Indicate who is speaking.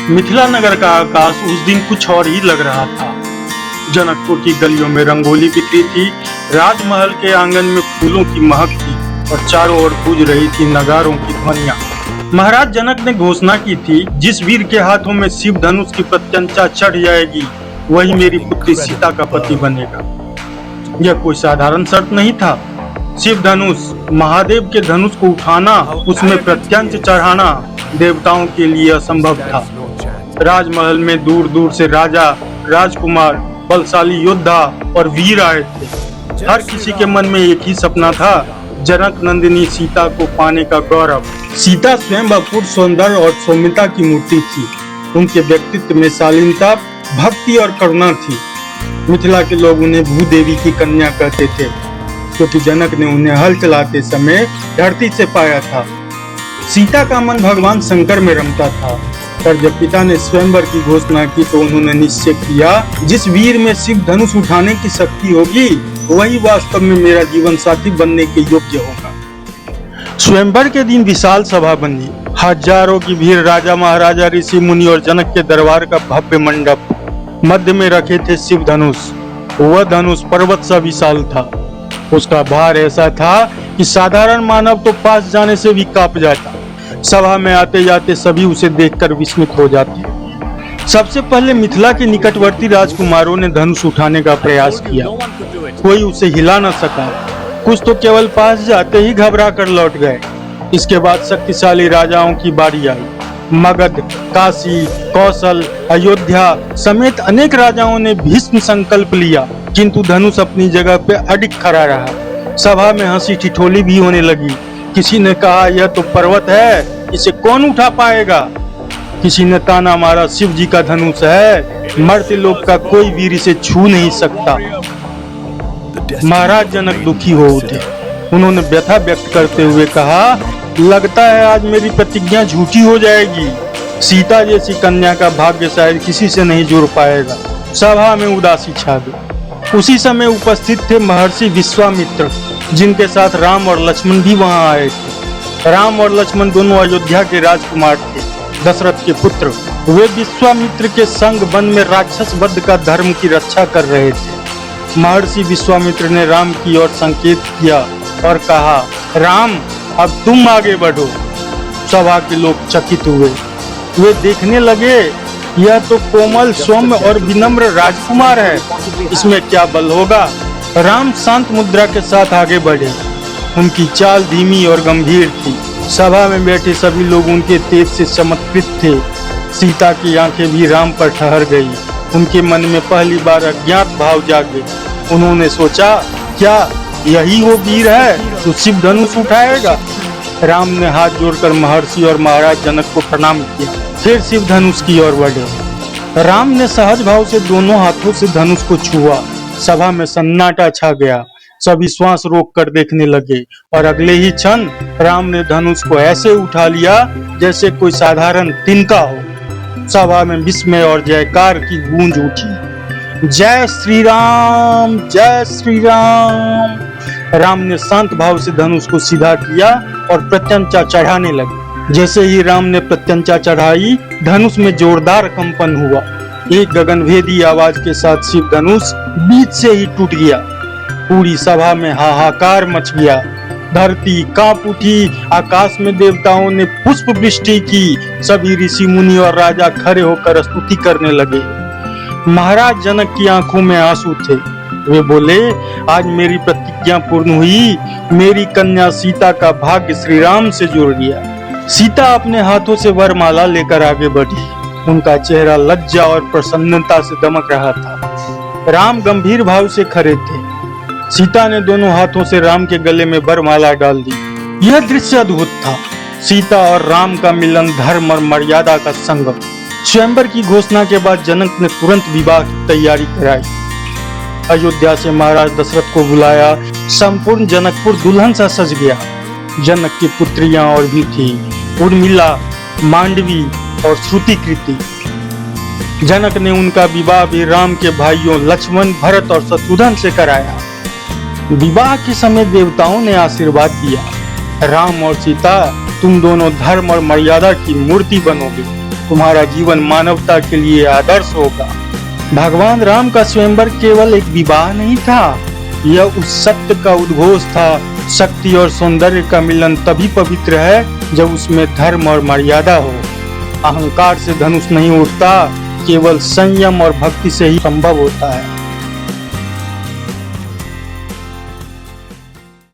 Speaker 1: मिथिला नगर का आकाश उस दिन कुछ और ही लग रहा था। जनकपुर की गलियों में रंगोली बिखरी थी, राजमहल के आंगन में फूलों की महक थी और चारों ओर गूंज रही थी नगारों की ध्वनियां। महाराज जनक ने घोषणा की थी, जिस वीर के हाथों में शिव धनुष की प्रत्यंचा चढ़ जाएगी वही मेरी पुत्री सीता का पति बनेगा। यह कोई साधारण शर्त नहीं था। शिव धनुष, महादेव के धनुष को उठाना, उसमें प्रत्यंच चढ़ाना देवताओं के लिए असंभव था। राजमहल में दूर दूर से राजा, राजकुमार, बलशाली योद्धा और वीर आए थे। हर किसी के मन में एक ही सपना था, जनक नंदिनी सीता को पाने का गौरव। सीता स्वयं अपूर्व सौंदर्य और सौम्यता की मूर्ति थी। उनके व्यक्तित्व में शालीनता, भक्ति और करुणा थी। मिथिला के लोग उन्हें भूदेवी की कन्या कहते थे, क्योंकि जनक ने उन्हें हल चलाते समय धरती से पाया था। सीता का मन भगवान शंकर में रमता था, पर जब पिता ने स्वयंवर की घोषणा की तो उन्होंने निश्चय किया, जिस वीर में शिव धनुष उठाने की शक्ति होगी वही वास्तव में मेरा जीवन साथी बनने के योग्य होगा। स्वयंवर के दिन विशाल सभा बनी। हजारों की भीड़, राजा महाराजा, ऋषि मुनि और जनक के दरबार का भव्य मंडप। मध्य में रखे थे शिव धनुष। वह धनुष पर्वत सा विशाल था। उसका भार ऐसा था कि साधारण मानव तो पास जाने से भी कांप जाता। सभा में आते जाते सभी उसे देखकर विस्मित हो जाते। सबसे पहले मिथिला के निकटवर्ती राजकुमारों ने धनुष उठाने का प्रयास किया। कोई उसे हिला न सका। कुछ तो केवल पास जाते ही घबरा कर लौट गए। इसके बाद शक्तिशाली राजाओं की बारी आई। मगध, काशी, कौशल, अयोध्या समेत अनेक राजाओं ने भीष्म संकल्प लिया, किंतु धनुष अपनी जगह पे अडिग खड़ा रहा। सभा में हंसी ठिठोली भी होने लगी। किसी ने कहा, यह तो पर्वत है, इसे कौन उठा पाएगा। किसी ने ताना मारा, शिव जी का धनुष है, मर्त्य लोक का कोई वीर इसे छू नहीं सकता। महाराज जनक दुखी हो उठे। उन्होंने व्यथा व्यक्त करते हुए कहा, लगता है आज मेरी प्रतिज्ञा झूठी हो जाएगी। सीता जैसी कन्या का भाग्य शायद किसी से नहीं जुड़ पाएगा। सभा में उदासी छा गई। उसी समय उपस्थित थे महर्षि विश्वामित्र, जिनके साथ राम और लक्ष्मण भी वहां आए थे। राम और लक्ष्मण दोनों अयोध्या के राजकुमार थे, दशरथ के पुत्र। वे विश्वामित्र के संग वन में राक्षस वध का धर्म की रक्षा कर रहे थे। महर्षि विश्वामित्र ने राम की ओर संकेत किया और कहा, राम अब तुम आगे बढ़ो। सभा के लोग चकित हुए। वे देखने लगे, यह तो कोमल, सौम्य और विनम्र राजकुमार है, इसमें क्या बल होगा। राम शांत मुद्रा के साथ आगे बढ़े। उनकी चाल धीमी और गंभीर थी। सभा में बैठे सभी लोग उनके तेज से चमत्कृत थे। सीता की आंखें भी राम पर ठहर गई। उनके मन में पहली बार अज्ञात भाव जागे। उन्होंने सोचा, क्या यही वो वीर है जो शिव धनुष उठाएगा। राम ने हाथ जोड़कर महर्षि और महाराज जनक को प्रणाम किया, फिर शिव धनुष की ओर बढ़े। राम ने सहज भाव से दोनों हाथों से धनुष को छुआ। सभा में सन्नाटा छा गया। सभी श्वास रोक कर देखने लगे और अगले ही क्षण राम ने धनुष को ऐसे उठा लिया जैसे कोई साधारण तिनका हो। सभा में विस्मय और जयकार की गूंज उठी। जय श्री राम, जय श्री राम। राम ने शांत भाव से धनुष को सीधा किया और प्रत्यंचा चढ़ाने लगे। जैसे ही राम ने प्रत्यंचा चढ़ाई, धनुष में जोरदार कंपन हुआ। एक गगनभेदी आवाज के साथ शिव धनुष बीच से ही टूट गया। पूरी सभा में हाहाकार मच गया। धरती कांप उठी। आकाश में देवताओं ने पुष्प वृष्टि की। सभी ऋषि मुनि और राजा खड़े होकर स्तुति करने लगे। महाराज जनक की आंखों में आंसू थे। वे बोले, आज मेरी प्रतिज्ञा पूर्ण हुई। मेरी कन्या सीता का भाग्य श्री राम से जुड़ गया। सीता अपने हाथों से वरमाला लेकर आगे बढ़ी। उनका चेहरा लज्जा और प्रसन्नता से दमक रहा था। राम गंभीर भाव से खड़े थे। सीता ने दोनों हाथों से राम के गले में वरमाला डाल दी। यह दृश्य अद्भुत था। सीता और राम का मिलन, धर्म और मर्यादा का संगम। स्वयंवर की घोषणा के बाद जनक ने तुरंत विवाह की तैयारी कराई। अयोध्या से महाराज दशरथ को बुलाया। संपूर्ण जनकपुर दुल्हन सा सज गया। जनक की पुत्रियां और भी थी, उर्मिला, मांडवी और श्रुतिकृति। जनक ने उनका विवाह भी राम के भाइयों लक्ष्मण, भरत और शत्रुघ्न से कराया। विवाह के समय देवताओं ने आशीर्वाद दिया, राम और सीता तुम दोनों धर्म और मर्यादा की मूर्ति बनोगे। तुम्हारा जीवन मानवता के लिए आदर्श होगा। भगवान राम का स्वयंवर केवल एक विवाह नहीं था, यह उस सत्य का उद्घोष था। शक्ति और सौंदर्य का मिलन तभी पवित्र है जब उसमें धर्म और मर्यादा हो। अहंकार से धनुष नहीं उठता, केवल संयम और भक्ति से ही संभव होता है।